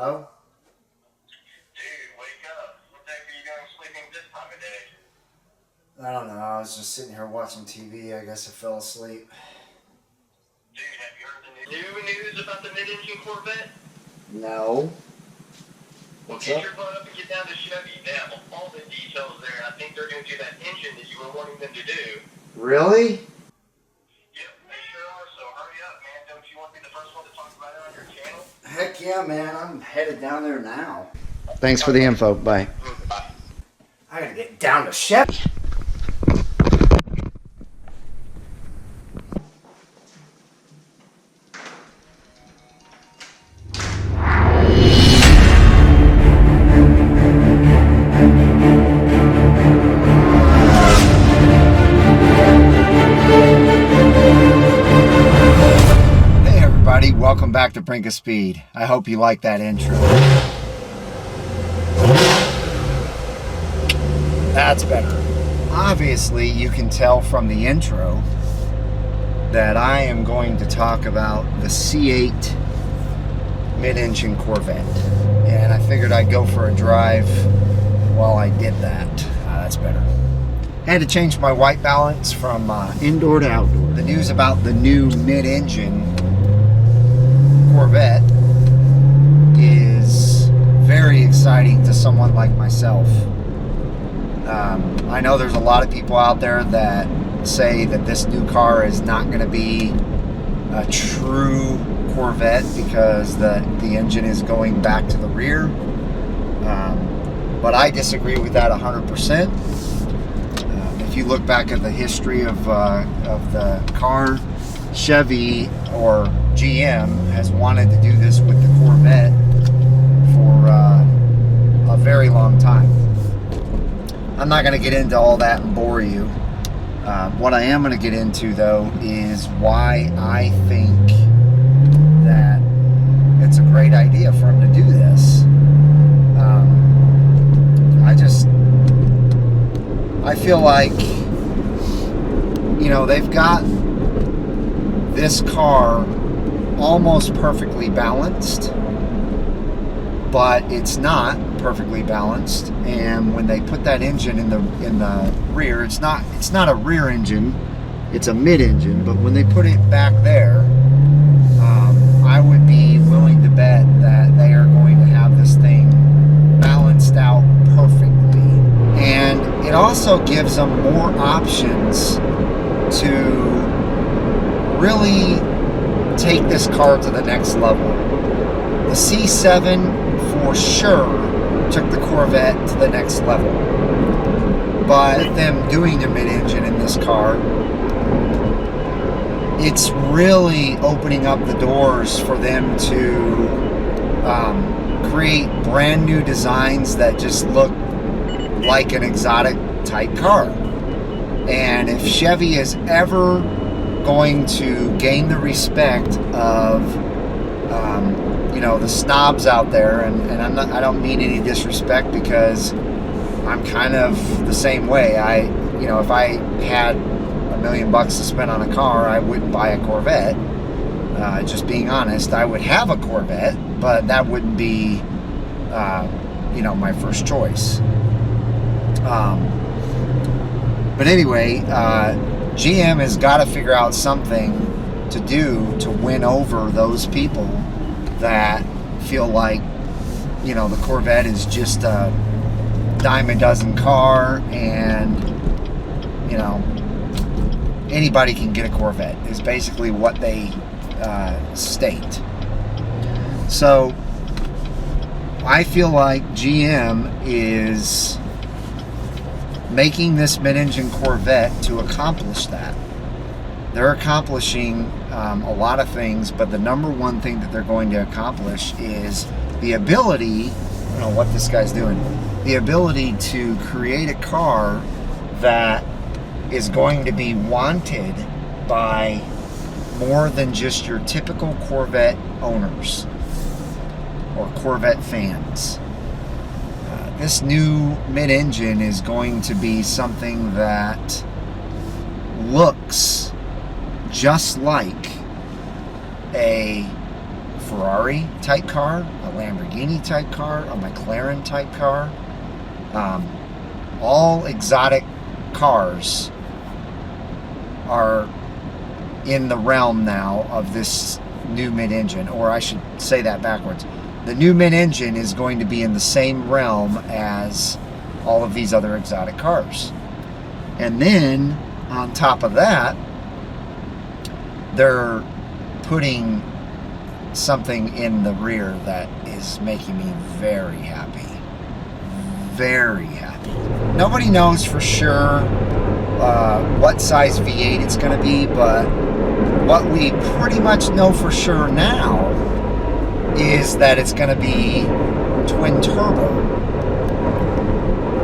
Hello? Dude, wake up. What the heck are you doing sleeping this time of day? I don't know. I was just sitting here watching TV. I guess I fell asleep. Dude, have you heard the new news about the Mid Engine Corvette? No. Well, get your butt up and get down to Chevy. They have all the details there. I think they're going to do that engine that you were wanting them to do. Really? Yep, they sure are. So hurry up, man. Don't you want to be the first one to talk about it on your channel? Heck yeah, man. I'm headed down there now. Thanks for the info. Bye. Bye. I gotta get down to Chevy. Welcome back to Brink of Speed. I hope you like that intro. That's better. Obviously, you can tell from the intro that I am going to talk about the C8 mid-engine Corvette. And I figured I'd go for a drive while I did that. That's better. Had to change my white balance from indoor to outdoor. The news about the new mid-engine Corvette is very exciting to someone like myself. I know there's a lot of people out there that say that this new car is not going to be a true Corvette because the engine is going back to the rear. But I disagree with that 100%. If you look back at the history of the car, Chevy or GM has wanted to do this with the Corvette for a very long time. I'm not going to get into all that and bore you. What I am going to get into, though, is why I think that it's a great idea for him to do this. I feel like, you know, they've got this car almost perfectly balanced, but it's not perfectly balanced. And when they put that engine in the rear, it's not a rear engine, it's a mid-engine. But when they put it back there, I would be willing to bet that they are going to have this thing balanced out perfectly. And it also gives them more options to really take this car to the next level. The C7 for sure took the Corvette to the next level. But them doing a mid-engine in this car, it's really opening up the doors for them to create brand new designs that just look like an exotic type car. And if Chevy is ever going to gain the respect of you know, the snobs out there, and I don't mean any disrespect, because I'm kind of the same way. You know, if I had $1 million to spend on a car, I wouldn't buy a Corvette. Just being honest, I would have a Corvette, but that wouldn't be you know, my first choice. But anyway, GM has got to figure out something to do to win over those people that feel like, you know, the Corvette is just a dime a dozen car, and, you know, anybody can get a Corvette is basically what they state. So I feel like GM is making this mid-engine Corvette to accomplish that. They're accomplishing a lot of things, but the number one thing that they're going to accomplish is the ability, I don't know what this guy's doing, the ability to create a car that is going to be wanted by more than just your typical Corvette owners or Corvette fans. This new mid-engine is going to be something that looks just like a Ferrari type car, a Lamborghini type car, a McLaren type car. All exotic cars are in the realm now of this new mid-engine, or I should say that backwards. The new mid-engine is going to be in the same realm as all of these other exotic cars. And then on top of that, they're putting something in the rear that is making me very happy. Very happy. Nobody knows for sure what size V8 it's going to be, but what we pretty much know for sure now is that it's going to be twin turbo.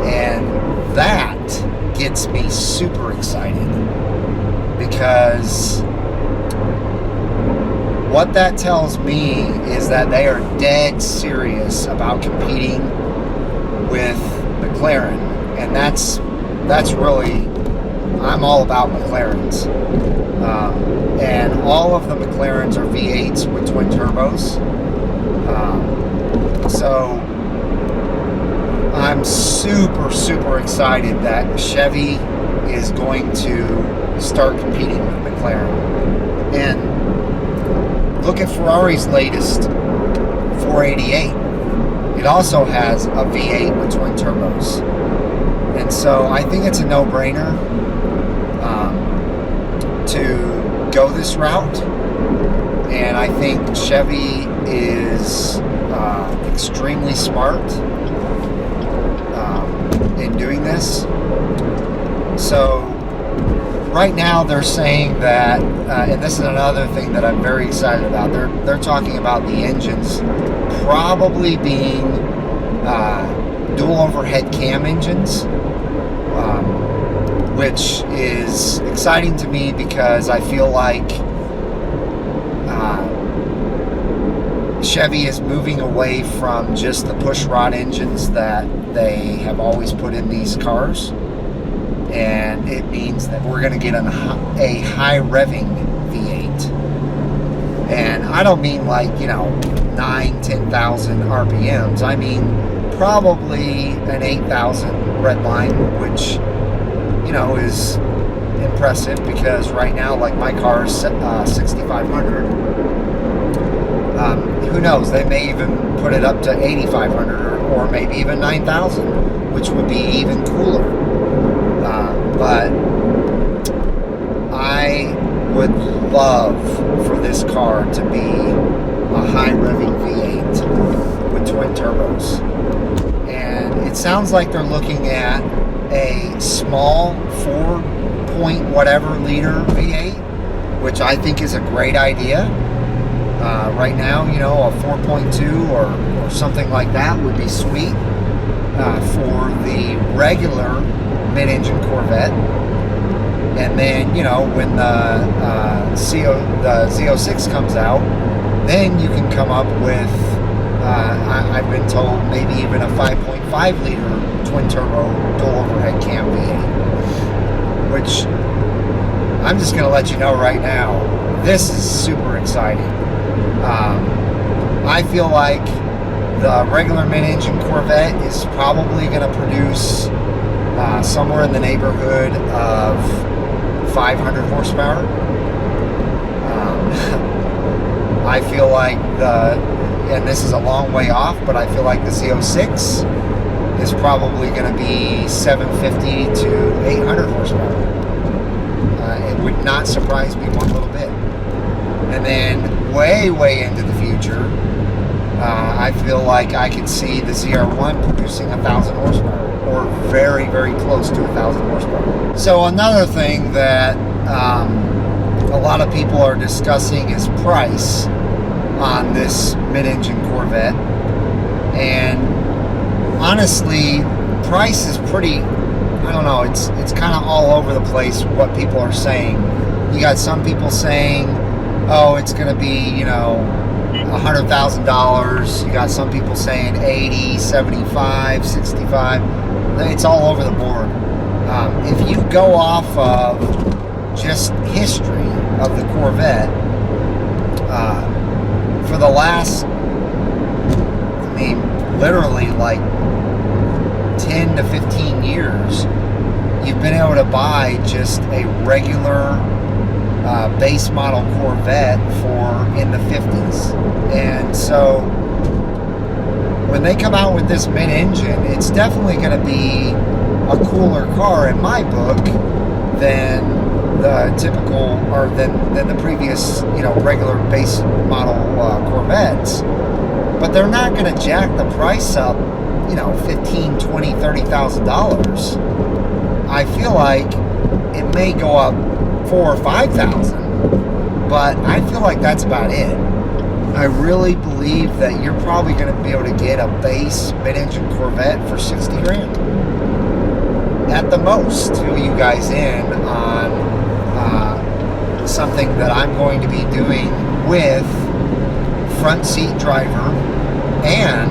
And that gets me super excited, because what that tells me is that they are dead serious about competing with McLaren. And that's really, I'm all about McLarens. And all of the McLarens are V8s with twin turbos. So I'm super excited that Chevy is going to start competing with McLaren. And look at Ferrari's latest 488. It also has a V8 with twin turbos. And so I think it's a no-brainer to go this route. And I think Chevy is extremely smart in doing this. So right now they're saying that, and this is another thing that I'm very excited about, they're talking about the engines probably being dual overhead cam engines, which is exciting to me because I feel like Chevy is moving away from just the pushrod engines that they have always put in these cars, and it means that we're going to get a high revving V8. And I don't mean like, 9,000-10,000 RPMs. I mean probably an 8,000 red line, which is impressive, because right now, like, my car is 6,500. Who knows, they may even put it up to 8,500 or maybe even 9,000, which would be even cooler. But I would love for this car to be a high revving V8 with twin turbos. And it sounds like they're looking at a small 4-point-whatever liter V8, which I think is a great idea. Right now, a 4.2 or something like that would be sweet for the regular mid-engine Corvette. And then, when the Z06 comes out, then you can come up with, I've been told, maybe even a 5.5 liter twin turbo dual overhead cam V8, which I'm just going to let you know right now, this is super exciting. I feel like the regular mid-engine Corvette is probably going to produce somewhere in the neighborhood of 500 horsepower. I feel like and this is a long way off, but I feel like the Z06 is probably going to be 750 to 800 horsepower. It would not surprise me one little bit. And then way into the future, I feel like I could see the ZR1 producing 1,000 horsepower, or very close to 1,000 horsepower. So another thing that a lot of people are discussing is price on this mid-engine Corvette. And honestly, price is pretty, I don't know, it's kind of all over the place what people are saying. You got some people saying, oh, it's going to be, $100,000. You got some people saying 80, 75, 65. It's all over the board. If you go off of just history of the Corvette, for the last, I mean, literally like 10 to 15 years, you've been able to buy just a regular base model Corvette for in the 50s. And so when they come out with this mid-engine, it's definitely going to be a cooler car in my book than the typical, or than the previous, you know, regular base model Corvettes. But they're not going to jack the price up, you know, $15,000, $20,000, $30,000. I feel like it may go up $4,000 or $5,000, but I feel like that's about it. I really believe that you're probably going to be able to get a base mid-engine Corvette for 60 grand at the most. To you guys in on something that I'm going to be doing with front seat driver and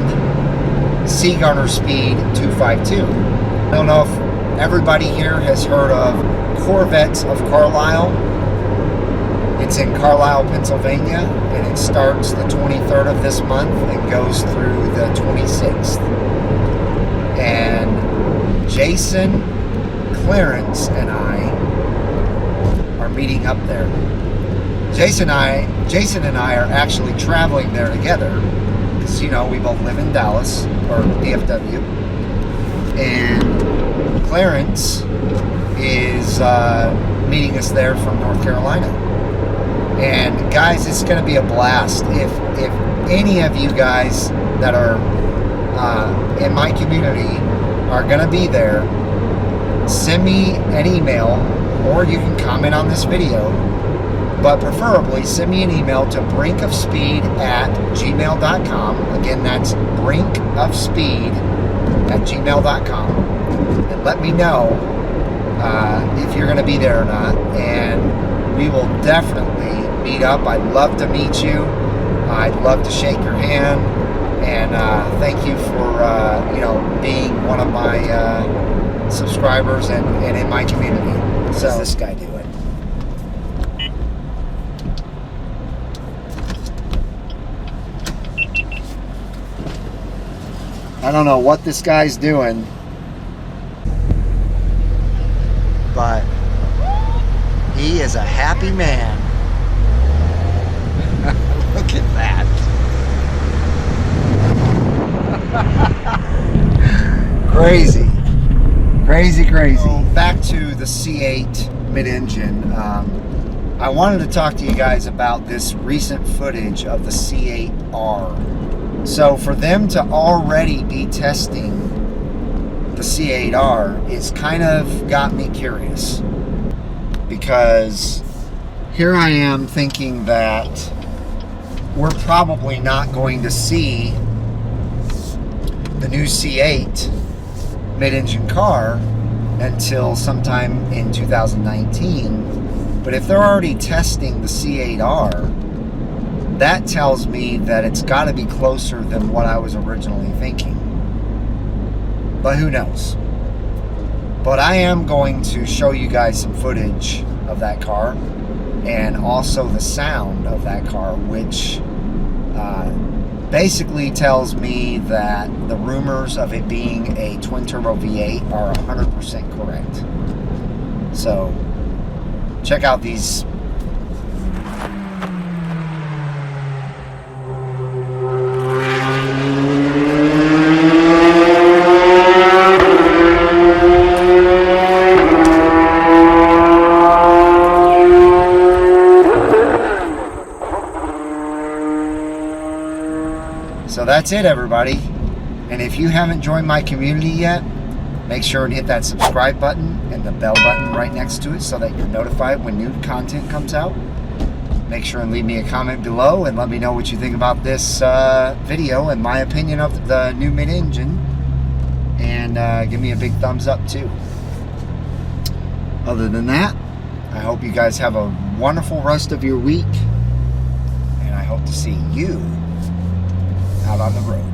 Seagunner Speed 252. I don't know if everybody here has heard of Corvettes of Carlisle. It's in Carlisle, Pennsylvania, and it starts the 23rd of this month and goes through the 26th. And Jason, Clarence, and I are meeting up there. Jason and I are actually traveling there together because, you know, we both live in Dallas, or DFW, and Clarence is meeting us there from North Carolina. And guys, it's going to be a blast. If any of you guys that are in my community are going to be there, send me an email, or you can comment on this video, but preferably send me an email to brinkofspeed@gmail.com. Again, that's brinkofspeed@gmail.com, and let me know if you're going to be there or not, and we will definitely meet up. I'd love to meet you. I'd love to shake your hand, and thank you for you know, being one of my subscribers and in my community. So, what's this guy doing? I don't know what this guy's doing, but he is a happy man. Look at that. Crazy. Crazy, crazy. So back to the C8 mid-engine. I wanted to talk to you guys about this recent footage of the C8R. So for them to already be testing the C8R, it's kind of got me curious, because here I am thinking that we're probably not going to see the new C8 mid-engine car until sometime in 2019. But if they're already testing the C8R, that tells me that it's got to be closer than what I was originally thinking. But who knows? But I am going to show you guys some footage of that car, and also the sound of that car, which basically tells me that the rumors of it being a twin-turbo V8 are 100% correct. So check out these. So that's it, everybody. And if you haven't joined my community yet, make sure and hit that subscribe button and the bell button right next to it so that you're notified when new content comes out. Make sure and leave me a comment below and let me know what you think about this video and my opinion of the new mid-engine. And give me a big thumbs up too. Other than that, I hope you guys have a wonderful rest of your week. And I hope to see you out on the road.